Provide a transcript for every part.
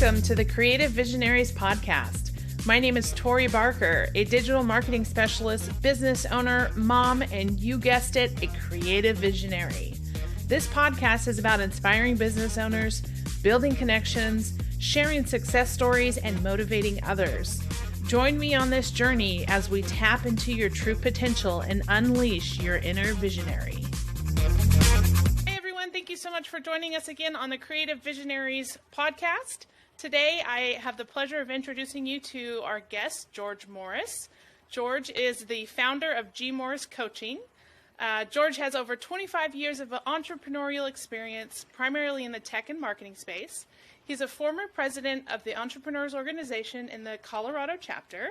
Welcome to the Creative Visionaries podcast. My name is Tori Barker, a digital marketing specialist, business owner, mom, and you guessed it, a creative visionary. This podcast is about inspiring business owners, building connections, sharing success stories, and motivating others. Join me on this journey as we tap into your true potential and unleash your inner visionary. Hey everyone, thank you so much for joining us again on the Creative Visionaries podcast. Today I have the pleasure of introducing you to our guest, GMorris. George is the founder of GMorris Coaching. George has over 25 years of entrepreneurial experience, primarily in the tech and marketing space. He's a former president of the Entrepreneurs Organization in the Colorado chapter,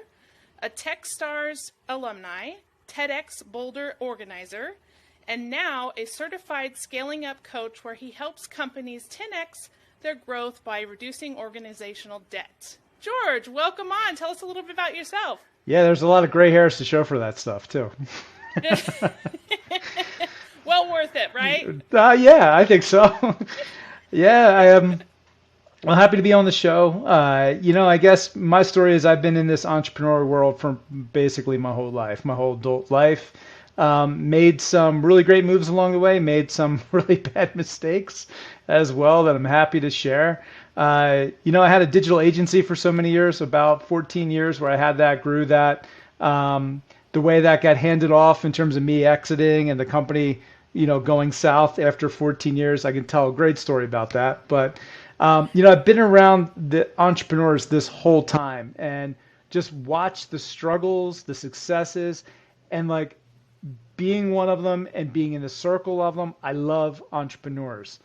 a Techstars alumni, TEDx Boulder organizer, and now a certified scaling up coach where he helps companies 10x their growth by reducing organizational debt. George, welcome on. Tell us a little bit about yourself. Yeah, there's a lot of gray hairs to show for that stuff too. Well worth it, right? Yeah, I think so. Yeah, I am. Well, happy to be on the show. I guess my story is I've been in this entrepreneurial world for basically my whole life, my whole adult life. Made some really great moves along the way, made some really bad mistakes as well that I'm happy to share. I had a digital agency for so many years, about 14 years where I had that, grew that. The way that got handed off in terms of me exiting and the company, going south after 14 years, I can tell a great story about that. But I've been around the entrepreneurs this whole time and just watched the struggles, the successes, and like being one of them and being in the circle of them. I love entrepreneurs.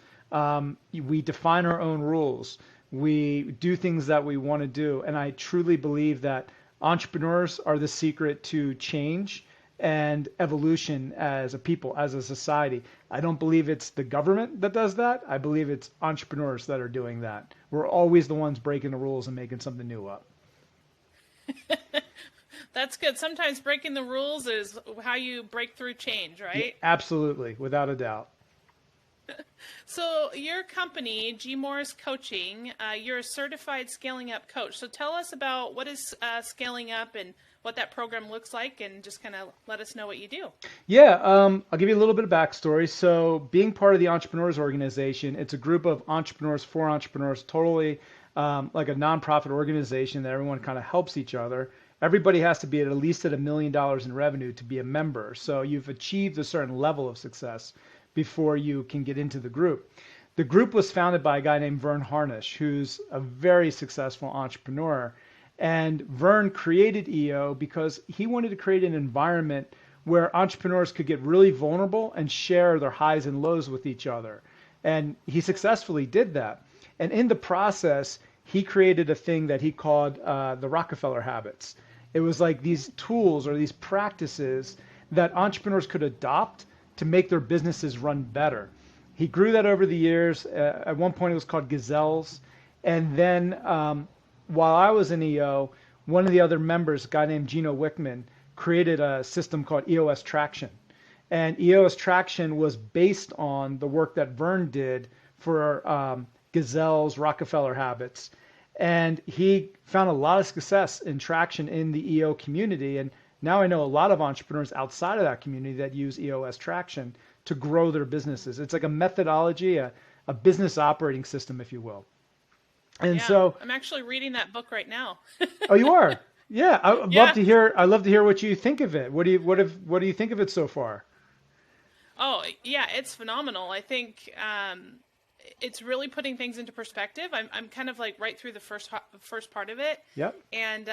We define our own rules. We do things that we want to do. And I truly believe that entrepreneurs are the secret to change and evolution as a people, as a society. I don't believe it's the government that does that. I believe it's entrepreneurs that are doing that. We're always the ones breaking the rules and making something new up. That's good. Sometimes breaking the rules is how you break through change, right? Yeah, absolutely, without a doubt. So your company, GMorris Coaching, you're a certified scaling up coach. So tell us about what is scaling up and what that program looks like, and just kind of let us know what you do. Yeah, I'll give you a little bit of backstory. So being part of the Entrepreneurs Organization, it's a group of entrepreneurs for entrepreneurs, totally like a nonprofit organization that everyone kind of helps each other. Everybody has to be at least at $1 million in revenue to be a member. So you've achieved a certain level of success before you can get into the group. The group was founded by a guy named Verne Harnish, who's a very successful entrepreneur. And Verne created EO because he wanted to create an environment where entrepreneurs could get really vulnerable and share their highs and lows with each other. And he successfully did that. And in the process, he created a thing that he called the Rockefeller habits. It was like these tools or these practices that entrepreneurs could adopt to make their businesses run better. He grew that over the years. At one point, it was called Gazelles. And then while I was in EO, one of the other members, a guy named Gino Wickman, created a system called EOS Traction. And EOS Traction was based on the work that Verne did for Gazelles, Rockefeller habits. And he found a lot of success and traction in the EO community. And now I know a lot of entrepreneurs outside of that community that use EOS Traction to grow their businesses. It's like a methodology, a business operating system, if you will. And yeah, so I'm actually reading that book right now. Oh, you are? Yeah. I'd Yeah. love to hear. I'd love to hear what you think of it. What do you think of it so far? Oh, yeah, it's phenomenal. I think it's really putting things into perspective. I'm kind of like right through the first part of it. Yep. And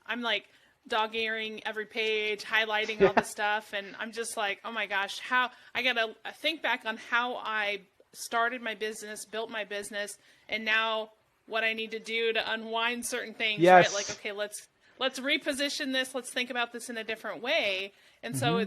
I'm like dog-earing every page, highlighting all the stuff, and I'm just like, oh my gosh, how I gotta think back on how I started my business, built my business, and now what I need to do to unwind certain things. Yes. Right? Like, okay, let's reposition this. Let's think about this in a different way. And so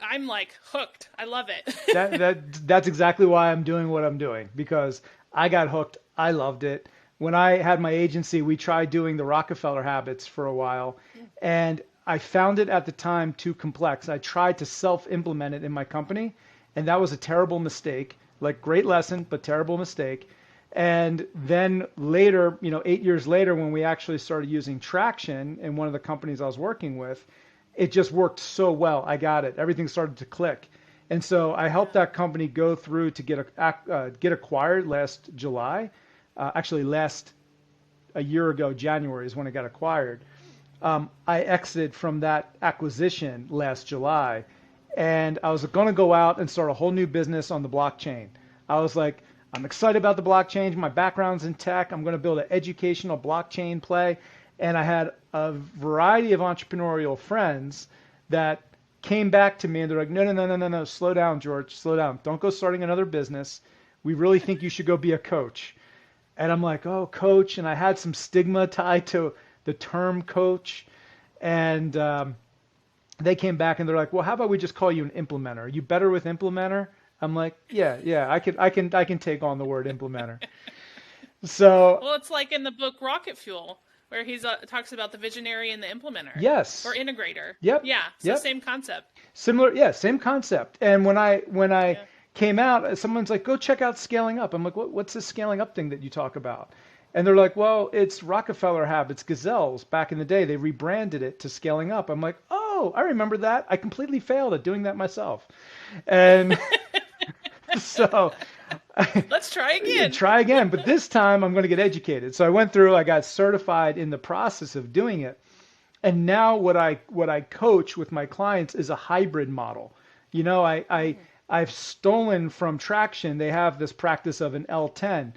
I'm like hooked. I love it. That's exactly why I'm doing what I'm doing, because I got hooked. I loved it. When I had my agency, we tried doing the Rockefeller habits for a while, and I found it at the time too complex. I tried to self-implement it in my company, and that was a terrible mistake. Like, great lesson, but terrible mistake. And then later, 8 years later, when we actually started using Traction in one of the companies I was working with, it just worked so well. I got it. Everything started to click. And so I helped that company go through to get acquired last July. Actually, last a year ago, January is when it got acquired. I exited from that acquisition last July, and I was going to go out and start a whole new business on the blockchain. I was like, I'm excited about the blockchain. My background's in tech. I'm going to build an educational blockchain play. And I had a variety of entrepreneurial friends that came back to me and they're like, no, no, no, no, no, no, slow down, George, slow down. Don't go starting another business. We really think you should go be a coach. And I'm like, oh, coach. And I had some stigma tied to the term coach. And they came back and they're like, well, how about we just call you an implementer? Are you better with implementer? I'm like, yeah, I can take on the word implementer. So, well, it's like in the book Rocket Fuel, where he's talks about the visionary and the implementer. yes, Or integrator. yep, Yeah. So yep, same concept. similar, yeah, same concept. And when I came out, someone's like, go check out Scaling Up. I'm like, what's this Scaling Up thing that you talk about? And they're like, well, it's Rockefeller Habits, Gazelles. Back in the day, they rebranded it to Scaling Up. I'm like, oh, I remember that. I completely failed at doing that myself. And so Let's try again. try again, but this time I'm going to get educated. So I went through, I got certified in the process of doing it. And now what I coach with my clients is a hybrid model. I've stolen from Traction. They have this practice of an L10.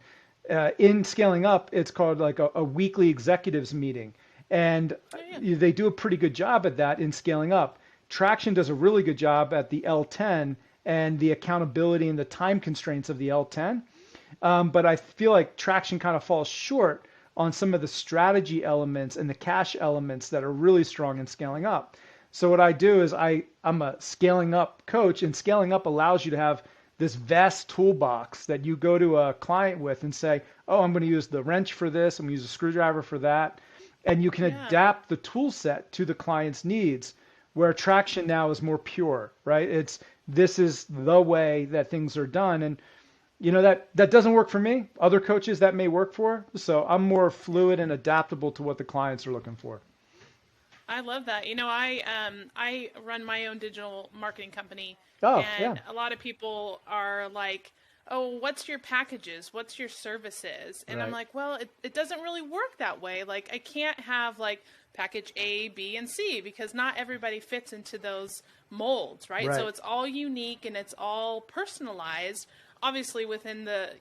In Scaling Up, it's called like a weekly executives meeting. And they do a pretty good job at that in Scaling Up. Traction does a really good job at the L10 and the accountability and the time constraints of the L10. But I feel like Traction kind of falls short on some of the strategy elements and the cash elements that are really strong in Scaling Up. So what I do is I'm a Scaling Up coach, and Scaling Up allows you to have this vast toolbox that you go to a client with and say, oh, I'm going to use the wrench for this, I'm going to use a screwdriver for that. And you can adapt the tool set to the client's needs, where Traction now is more pure, right? This is the way that things are done. And that doesn't work for me. Other coaches that may work for. So I'm more fluid and adaptable to what the clients are looking for. I love that. I run my own digital marketing company, Oh, and yeah. a lot of people are like, oh, what's your packages? What's your services? And I'm Right. like, well, it doesn't really work that way. Like, I can't have like package A, B, and C, because not everybody fits into those molds, right? Right. So it's all unique and it's all personalized, obviously within the,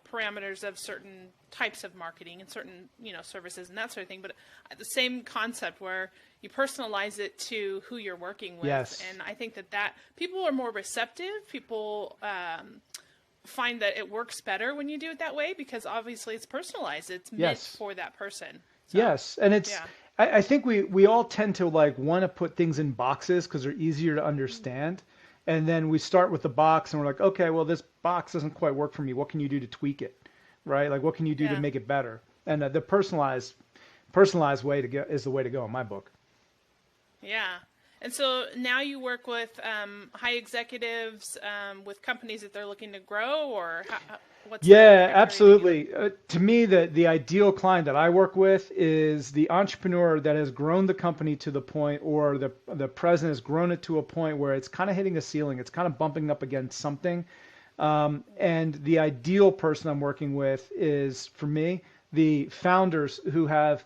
parameters of certain types of marketing and certain, services and that sort of thing. But the same concept where you personalize it to who you're working with. Yes. And I think that people are more receptive. People find that it works better when you do it that way, because obviously it's personalized. It's meant Yes. for that person. So, Yes. And yeah. I think we all tend to like want to put things in boxes because they're easier to understand. And then we start with the box and we're like, okay, well, this box doesn't quite work for me. What can you do to tweak it? Right? Like, what can you do to Yeah. make it better? And the personalized way to go is the way to go in my book. Yeah. And so now you work with high executives, with companies that they're looking to grow, or what's the Yeah, criteria that you look absolutely. To me, the ideal client that I work with is the entrepreneur that has grown the company to the point, or the president has grown it to a point where it's kind of hitting a ceiling. It's kind of bumping up against something. And the ideal person I'm working with is, for me, the founders who have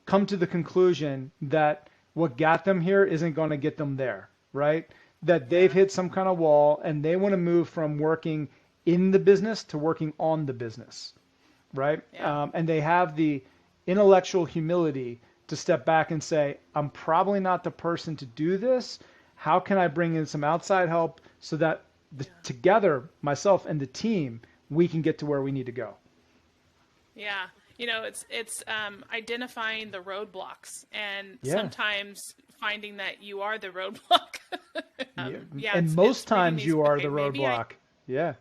come to the conclusion that what got them here isn't going to get them there, right? That they've Yeah. hit some kind of wall and they want to move from working in the business to working on the business, right? Yeah. And they have the intellectual humility to step back and say, I'm probably not the person to do this. How can I bring in some outside help so that together, myself and the team, we can get to where we need to go? Yeah. It's identifying the roadblocks, and Yeah. sometimes finding that you are the roadblock. Yeah. Yeah. And It's most reading times these, you are okay, the maybe I roadblock. Yeah.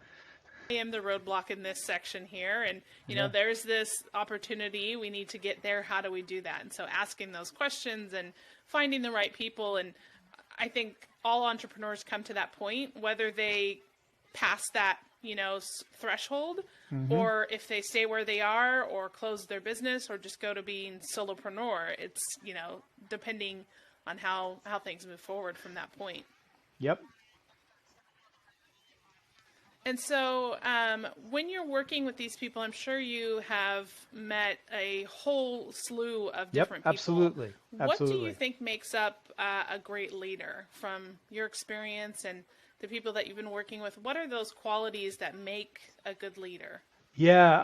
am the roadblock in this section here, and Yeah. there's this opportunity, we need to get there. How do we do that? And so asking those questions and finding the right people. And I think all entrepreneurs come to that point, whether they pass that threshold, Mm-hmm. or if they stay where they are or close their business or just go to being solopreneur. It's, depending on how things move forward from that point. Yep. And so when you're working with these people, I'm sure you have met a whole slew of Yep. different people. Absolutely. What do you Absolutely. think makes up a great leader from your experience and the people that you've been working with? What are those qualities that make a good leader? Yeah,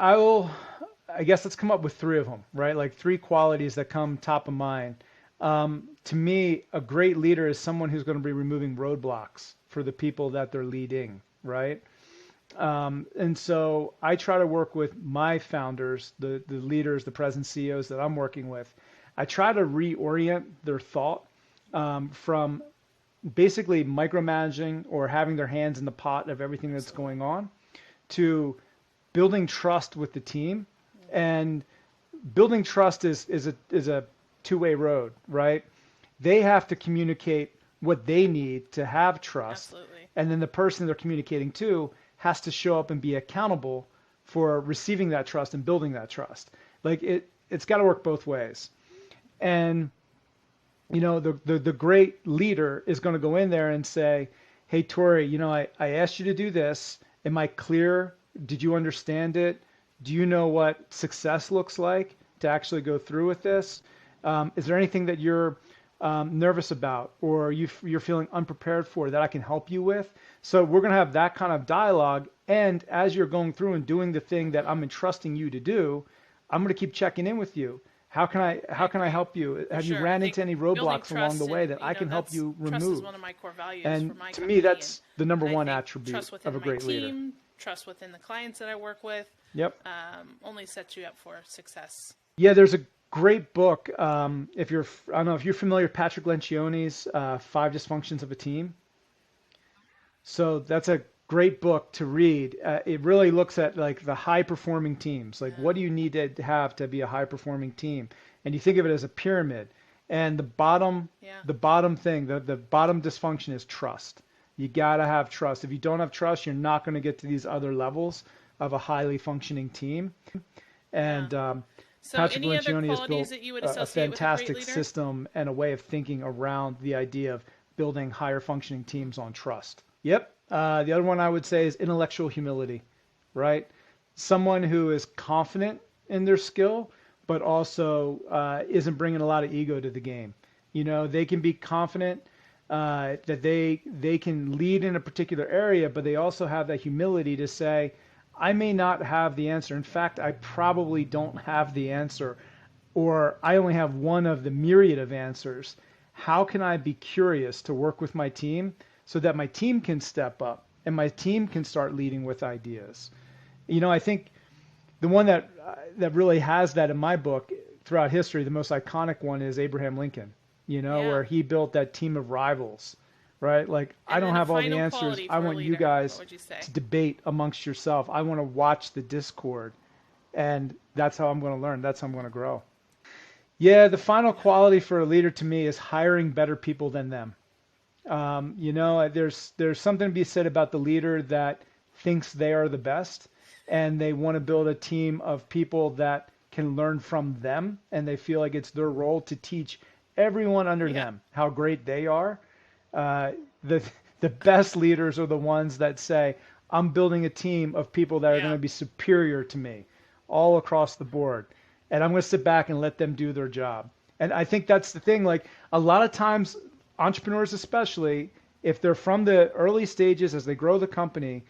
I guess let's come up with three of them, right? Like three qualities that come top of mind. To me, a great leader is someone who's going to be removing roadblocks for the people that they're leading, right? And so I try to work with my founders, the leaders, the present CEOs that I'm working with. I try to reorient their thought from basically micromanaging or having their hands in the pot of everything that's going on to building trust with the team. And building trust is a two-way road, right? They have to communicate what they need to have trust. Absolutely. And then the person they're communicating to has to show up and be accountable for receiving that trust and building that trust. Like it's got to work both ways. And the great leader is going to go in there and say, "Hey, Tori, I asked you to do this. Am I clear? Did you understand it? Do you know what success looks like to actually go through with this? Is there anything that you're nervous about or you're feeling unprepared for that I can help you with?" So we're going to have that kind of dialogue. And as you're going through and doing the thing that I'm entrusting you to do, I'm going to keep checking in with you. How can I help you? Have you ran into any roadblocks along the way that I can help you remove? Trust is one of my core values And for my to company, me, that's the and number I one think attribute trust within of a my great team, leader. trust within the clients that I work with, Yep. only sets you up for success. Yeah, there's a great book. If you're, I don't know if you're familiar with Patrick Lencioni's Five Dysfunctions of a Team. So that's a great book to read. It really looks at like the high performing teams. Like what do you need to have to be a high performing team? And you think of it as a pyramid. And the bottom thing, the bottom dysfunction is trust. You gotta have trust. If you don't have trust, you're not going to get to these other levels of a highly functioning team. And So Patrick any other Lencioni has qualities built that you would a associate with a great fantastic leader? system and a way of thinking around the idea of building higher functioning teams on trust. Yep. The other one I would say is intellectual humility, right? Someone who is confident in their skill, but also isn't bringing a lot of ego to the game. They can be confident that they can lead in a particular area, but they also have that humility to say, I may not have the answer. In fact, I probably don't have the answer, or I only have one of the myriad of answers. How can I be curious to work with my team so that my team can step up and my team can start leading with ideas? I think the one that really has that in my book throughout history, the most iconic one is Abraham Lincoln, where he built that team of rivals, right? Like, I don't have all the answers. I want you guys to debate amongst yourself. I want to watch the discord. And that's how I'm going to learn. That's how I'm going to grow. Yeah, the final quality for a leader to me is hiring better people than them. There's something to be said about the leader that thinks they are the best and they want to build a team of people that can learn from them, and they feel like it's their role to teach everyone under them how great they are. The best leaders are the ones that say, I'm building a team of people that are going to be superior to me all across the board, and I'm going to sit back and let them do their job. And I think that's the thing. Like, a lot of times, entrepreneurs especially, if they're from the early stages as they grow the company,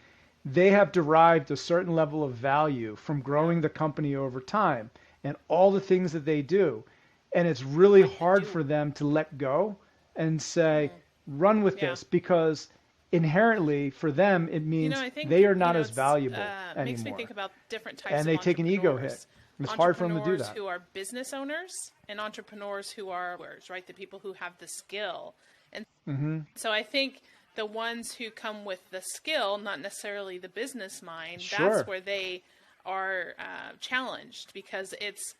they have derived a certain level of value from growing the company over time and all the things that they do. And it's really hard for them to let go and say, run with this, because inherently for them, it means they are not as valuable anymore. Makes me think about different types and of they take an ego hit. It's hard for them to do that. Entrepreneurs who are business owners and entrepreneurs who are, right, the people who have the skill. And so I think the ones who come with the skill, not necessarily the business mind, that's where they are challenged, because it's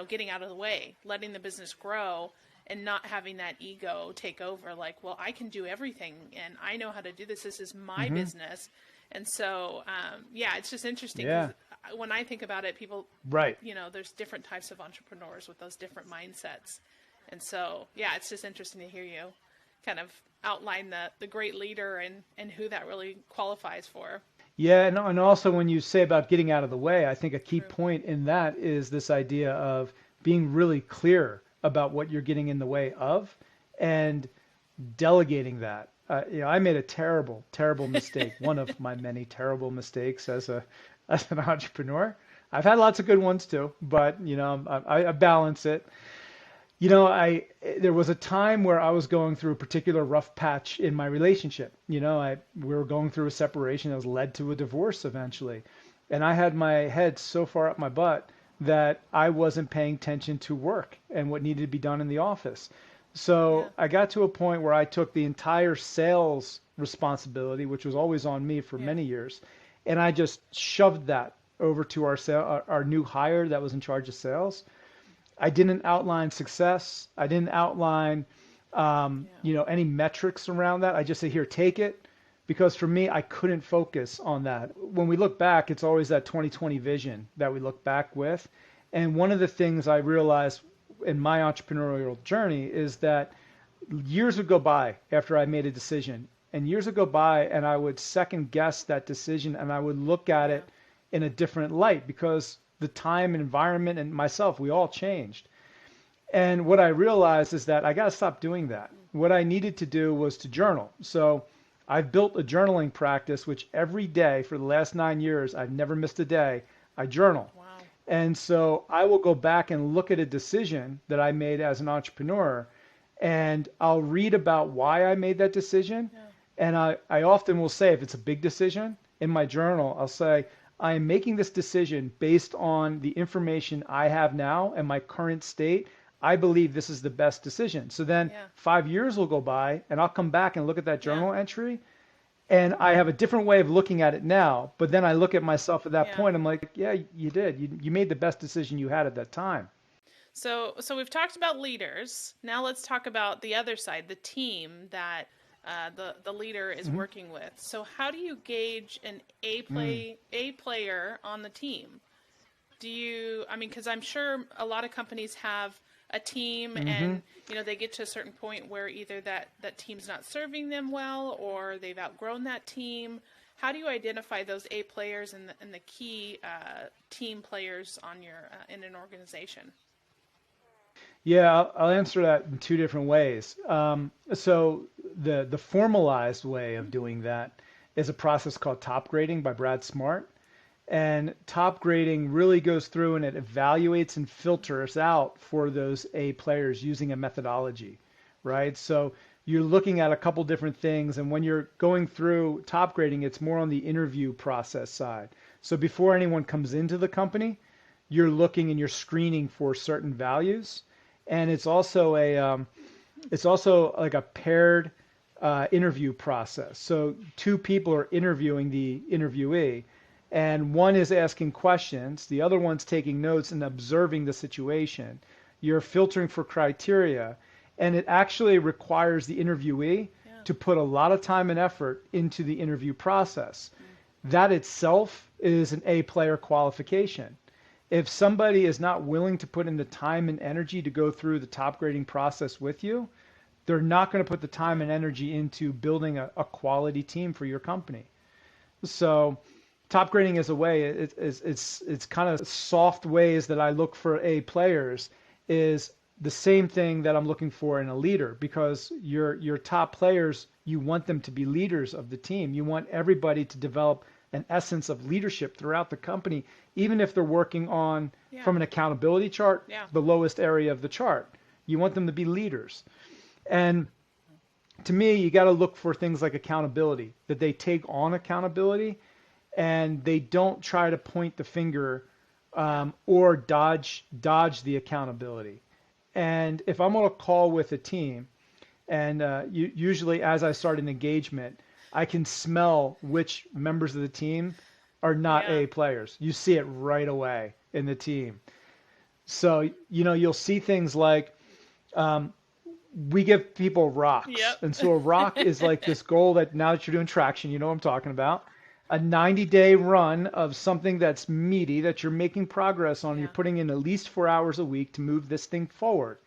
getting out of the way, letting the business grow and not having that ego take over. Like, well, I can do everything and I know how to do this. This is my business. And so, yeah, it's just interesting Yeah. because when I think about it, people, Right. there's different types of entrepreneurs with those different mindsets. And so, yeah, it's just interesting to hear you kind of outline the great leader and who that really qualifies for. Yeah, and also when you say about getting out of the way, I think a key True. point in that is this idea of being really clear about what you're getting in the way of and delegating that. I made a terrible, terrible mistake. One of my many terrible mistakes as an entrepreneur. I've had lots of good ones too, but I balance it. I there was a time where I was going through a particular rough patch in my relationship. We were going through a separation that was led to a divorce eventually, and I had my head so far up my butt that I wasn't paying attention to work and what needed to be done in the office. Yeah. So I got to a point where I took the entire sales responsibility, which was always on me for Yeah. many years, and I just shoved that over to our new hire that was in charge of sales. I didn't outline success. I didn't outline, Yeah. any metrics around that. I just said, here, take it. Because for me, I couldn't focus on that. When we look back, it's always that 2020 vision that we look back with. And one of the things I realized in my entrepreneurial journey is that years would go by after I made a decision, and years would go by, and I would second guess that decision, and I would look at Yeah. it in a different light because the time and environment and myself, we all changed. And what I realized is that I got to stop doing that. What I needed to do was to journal. So I've built a journaling practice, which every day for the last 9 years, I've never missed a day. I journal. Wow. And so I will go back and look at a decision that I made as an entrepreneur, and I'll read about why I made that decision. Yeah. And I often will say, if it's a big decision in my journal, I'll say, I am making this decision based on the information I have now and my current state. I believe this is the best decision. So then Yeah. 5 years will go by and I'll come back and look at that Yeah. journal entry, and I have a different way of looking at it now. But then I look at myself at that Yeah. point. I'm like, yeah, you did. You made the best decision you had at that time. So we've talked about leaders. Now let's talk about the other side, the team that the leader is Hmm. working with. So how do you gauge an Mm. A player on the team? I mean, because I'm sure a lot of companies have a team Hmm. and, they get to a certain point where either that team's not serving them well or they've outgrown that team. How do you identify those A players and the key team players on in an organization? Yeah, I'll answer that in two different ways. So the formalized way of doing that is a process called top grading by Brad Smart. And top grading really goes through and it evaluates and filters out for those A players using a methodology, right? So you're looking at a couple different things, and when you're going through top grading, it's more on the interview process side. So before anyone comes into the company, you're looking and you're screening for certain values, and it's also like a paired interview process. So two people are interviewing the interviewee, and one is asking questions, the other one's taking notes and observing the situation. You're filtering for criteria, and it actually requires the interviewee Yeah. to put a lot of time and effort into the interview process. Mm. That itself is an A player qualification. If somebody is not willing to put in the time and energy to go through the top grading process with you, they're not going to put the time Yeah. and energy into building a quality team for your company. So top grading is a way, it's kind of soft ways that I look for A players is the same thing that I'm looking for in a leader, because your top players, you want them to be leaders of the team. You want everybody to develop an essence of leadership throughout the company, even if they're working on, Yeah. from an accountability chart, Yeah. the lowest area of the chart. You want them to be leaders. And to me, you got to look for things like accountability, that they take on accountability and they don't try to point the finger, or dodge the accountability. And if I'm on a call with a team, and usually as I start an engagement, I can smell which members of the team are not Yeah. A players. You see it right away in the team. So, you'll see things like, um, we give people rocks. Yep. And so a rock is like this goal that, now that you're doing traction, you know what I'm talking about. a 90-day run of something that's meaty, that you're making progress on. You're Yeah. putting in at least 4 hours a week to move this thing forward.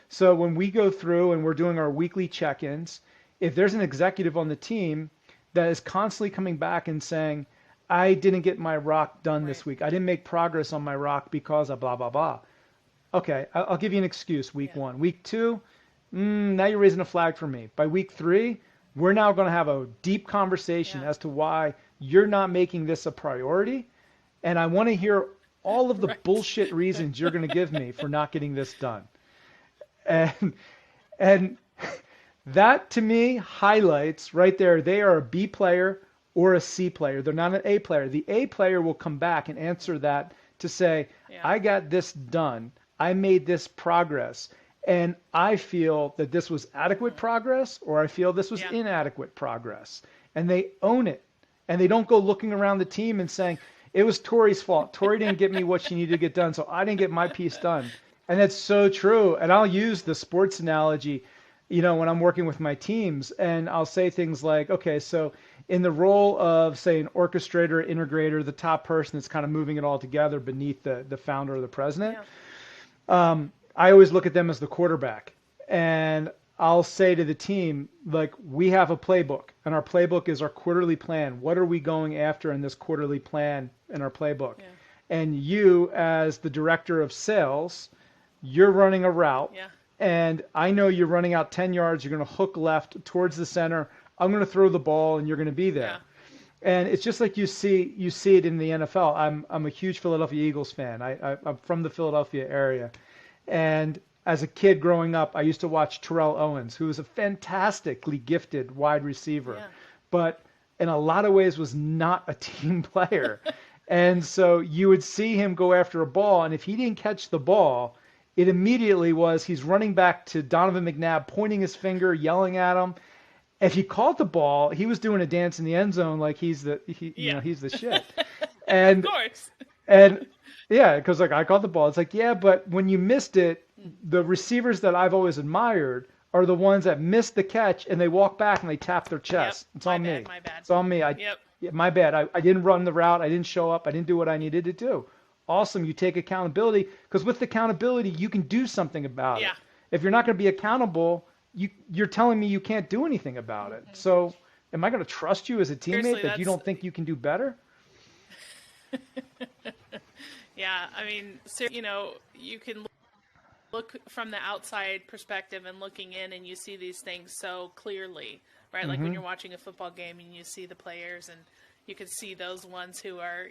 So when we go through and we're doing our weekly check-ins, if there's an executive on the team that is constantly coming back and saying, I didn't get my rock done Right. this week. I didn't make progress on my rock because of blah, blah, blah. Okay, I'll give you an excuse. Week Yeah. 1. Week 2, now you're raising a flag for me. By week 3, we're now going to have a deep conversation Yeah. as to why you're not making this a priority. And I want to hear all of the Right. bullshit reasons you're going to give me for not getting this done. And and that to me highlights right there, they are a B player or a C player. They're not an A player. The A player will come back and answer that to say, Yeah. I got this done. I made this progress. And I feel that this was adequate progress, or I feel this was Yeah. inadequate progress. And they own it. And they don't go looking around the team and saying, it was Tori's fault. Tori didn't get me what she needed to get done, so I didn't get my piece done. And that's so true. And I'll use the sports analogy, when I'm working with my teams, and I'll say things like, okay, so in the role of, say, an orchestrator, integrator, the top person that's kind of moving it all together beneath the founder or the president, Yeah. I always look at them as the quarterback. And I'll say to the team, like, we have a playbook, and our playbook is our quarterly plan. What are we going after in this quarterly plan in our playbook? Yeah. And you, as the director of sales, you're running a route, Yeah. and I know you're running out 10 yards. You're going to hook left towards the center. I'm going to throw the ball, and you're going to be there. Yeah. And it's just like you see it in the NFL. I'm a huge Philadelphia Eagles fan. I'm from the Philadelphia area, and as a kid growing up, I used to watch Terrell Owens, who was a fantastically gifted wide receiver, Yeah. but in a lot of ways was not a team player. And so you would see him go after a ball, and if he didn't catch the ball, it immediately was he's running back to Donovan McNabb, pointing his finger, yelling at him. If he caught the ball, he was doing a dance in the end zone like he's Yeah. he's the shit. Of And course. and yeah, because like I caught the ball. It's like, yeah, but when you missed it, the receivers that I've always admired are the ones that missed the catch and they walk back and they tap their Yep. chest. It's My on bad. me. My bad. It's on me. Yep. Yeah, my bad. I didn't run the route. I didn't show up. I didn't do what I needed to do. Awesome. You take accountability because with accountability, you can do something about it. Yeah. If you're not going to be accountable, you're telling me you can't do anything about it. So am I going to trust you as a teammate Seriously, that you don't think you can do better? Yeah. I mean, you can look from the outside perspective and looking in, and you see these things so clearly, right? Like when you're watching a football game and you see the players, and you can see those ones who are,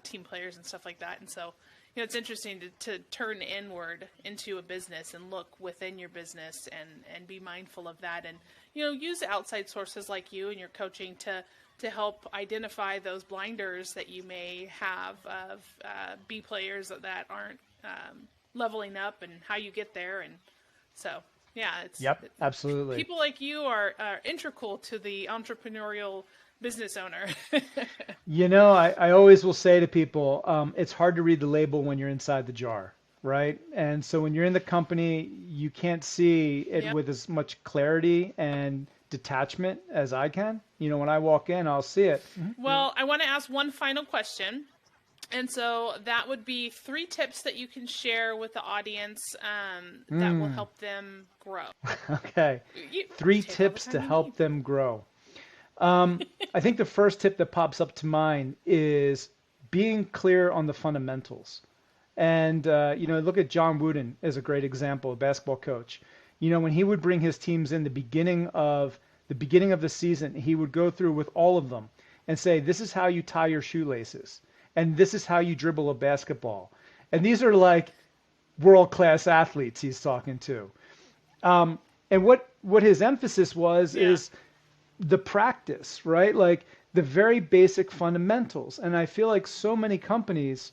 team players and stuff like that. And so, it's interesting to turn inward into a business and look within your business and be mindful of that. And, use outside sources like you and your coaching to help identify those blinders that you may have of B players that aren't leveling up and how you get there. And so, yeah, Yep, absolutely. people like you are integral to the entrepreneurial business owner. I always will say to people, it's hard to read the label when you're inside the jar, right? And so when you're in the company, you can't see it Yep. with as much clarity and detachment as I can. When I walk in, I'll see it. Well, I want to ask one final question. And so that would be 3 tips that you can share with the audience that will help them grow. Okay. You 3 take all the tips time to you help need. them grow. I think the first tip that pops up to mind is being clear on the fundamentals. And, look at John Wooden as a great example, a basketball coach. When he would bring his teams in the beginning of the season, he would go through with all of them and say, this is how you tie your shoelaces. And this is how you dribble a basketball. And these are like world-class athletes he's talking to. And what his emphasis was Yeah. is the practice, right? Like the very basic fundamentals. And I feel like so many companies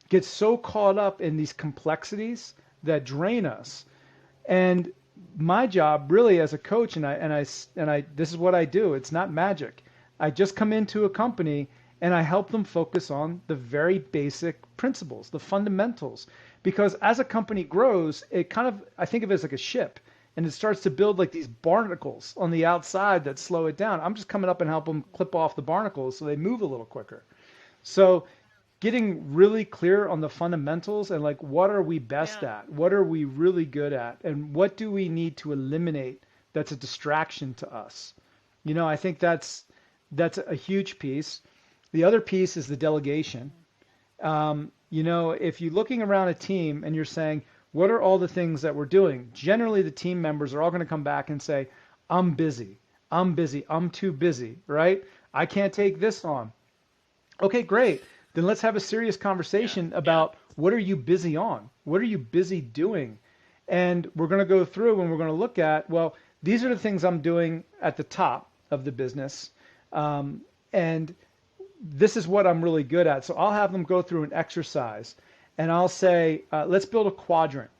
get so caught up in these complexities that drain us. And my job really as a coach, and I this is what I do. It's not magic. I just come into a company and I help them focus on the very basic principles, the fundamentals. Because as a company grows, I think of it as like a ship. and it starts to build like these barnacles on the outside that slow it down. I'm just coming up and help them clip off the barnacles so they move a little quicker. So getting really clear on the fundamentals and like what are we best at? What are we really good at? And what do we need to eliminate that's a distraction to us? I think that's a huge piece. The other piece is the delegation. If you're looking around a team and you're saying, what are all the things that we're doing? Generally, the team members are all going to come back and say, I'm busy. I'm busy. I'm too busy, right? I can't take this on. Okay, great. Then let's have a serious conversation about what are you busy on? What are you busy doing? And we're going to go through and we're going to look at, well, these are the things I'm doing at the top of the business. And this is what I'm really good at. So I'll have them go through an exercise and I'll say, let's build a quadrant.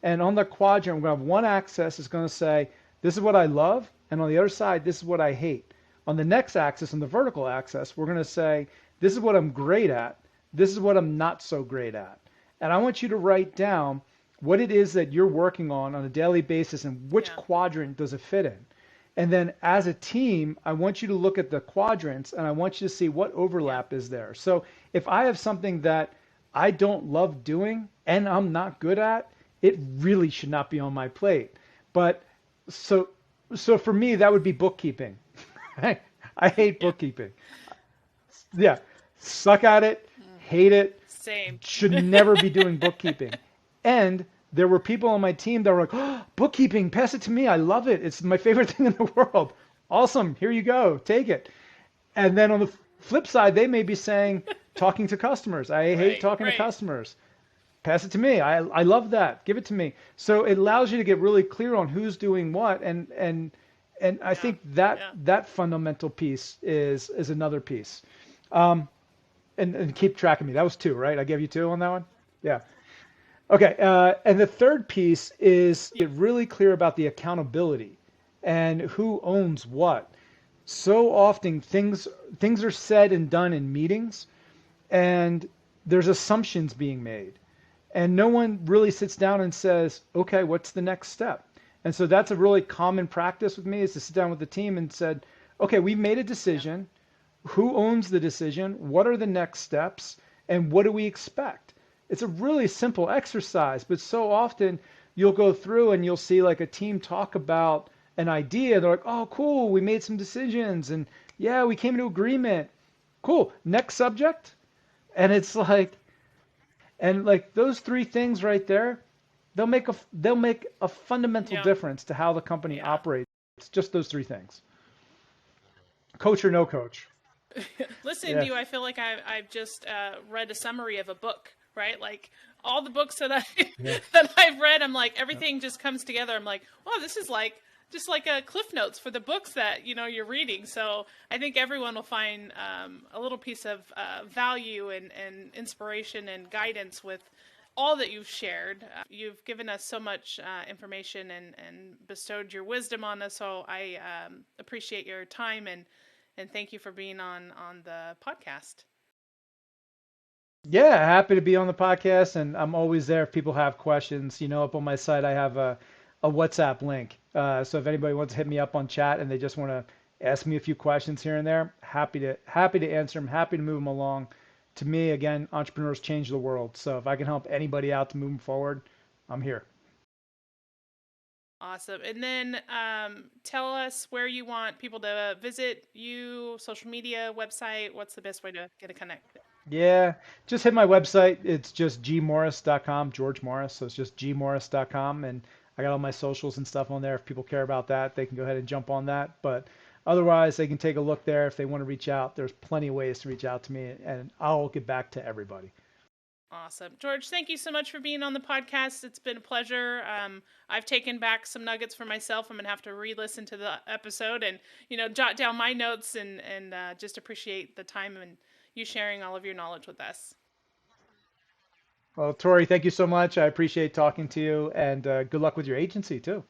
And on the quadrant, we're going to have one axis is going to say, this is what I love. And on the other side, this is what I hate. On the next axis, on the vertical axis, we're going to say, this is what I'm great at. This is what I'm not so great at. And I want you to write down what it is that you're working on a daily basis and which quadrant does it fit in. And then as a team, I want you to look at the quadrants and I want you to see what overlap is there. So if I have something that I don't love doing and I'm not good at, it really should not be on my plate. But so for me, that would be bookkeeping. I hate bookkeeping. Yeah. Suck at it, hate it. Same. Should never be doing bookkeeping. And there were people on my team that were like, oh, bookkeeping, pass it to me. I love it. It's my favorite thing in the world. Awesome. Here you go. Take it. And then on the flip side, they may be saying, talking to customers. I hate talking to customers. Pass it to me. I love that. Give it to me. So it allows you to get really clear on who's doing what. And I think that fundamental piece is another piece. And keep track of me. That was 2, right? I gave you 2 on that one? Yeah. Okay. And the third piece is get really clear about the accountability and who owns what. So often things are said and done in meetings and there's assumptions being made and no one really sits down and says, okay, what's the next step? And so that's a really common practice with me is to sit down with the team and said, okay, we've made a decision. Who owns the decision? What are the next steps? And what do we expect? It's a really simple exercise, but so often you'll go through and you'll see like a team talk about an idea. They're like, oh, cool, we made some decisions and yeah, we came to agreement. Cool, next subject. And it's like, and like those 3 things right there, they'll make a fundamental difference to how the company operates. It's just those 3 things. Coach or no coach. Listening to you, I feel like I've just read a summary of a book, right? Like all the books that I've read, I'm like, everything just comes together. I'm like, wow, this is like just like a cliff notes for the books that, you're reading. So I think everyone will find a little piece of value and inspiration and guidance with all that you've shared. You've given us so much information and bestowed your wisdom on us. So I appreciate your time and thank you for being on the podcast. Yeah, happy to be on the podcast, and I'm always there if people have questions. Up on my site, I have a WhatsApp link. So if anybody wants to hit me up on chat and they just want to ask me a few questions here and there, happy to answer them, happy to move them along. To me, again, entrepreneurs change the world. So if I can help anybody out to move them forward, I'm here. Awesome. And then tell us where you want people to visit you, social media, website. What's the best way to get connected? Yeah, just hit my website. It's just GMorris.com, George Morris. So it's just GMorris.com. And I got all my socials and stuff on there. If people care about that, they can go ahead and jump on that. But otherwise, they can take a look there. If they want to reach out, there's plenty of ways to reach out to me, and I'll get back to everybody. Awesome. George, thank you so much for being on the podcast. It's been a pleasure. I've taken back some nuggets for myself. I'm going to have to re-listen to the episode and, jot down my notes and just appreciate the time and you sharing all of your knowledge with us. Well, Tori, thank you so much. I appreciate talking to you, and good luck with your agency too.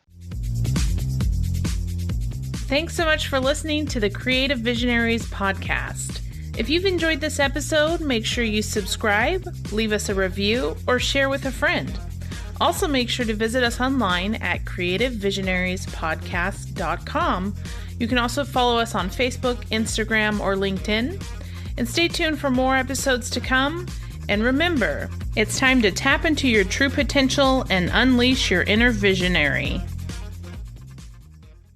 Thanks so much for listening to the Creative Visionaries podcast. If you've enjoyed this episode, make sure you subscribe, leave us a review, or share with a friend. Also, make sure to visit us online at creativevisionariespodcast.com. You can also follow us on Facebook, Instagram, or LinkedIn. And stay tuned for more episodes to come. And remember, it's time to tap into your true potential and unleash your inner visionary.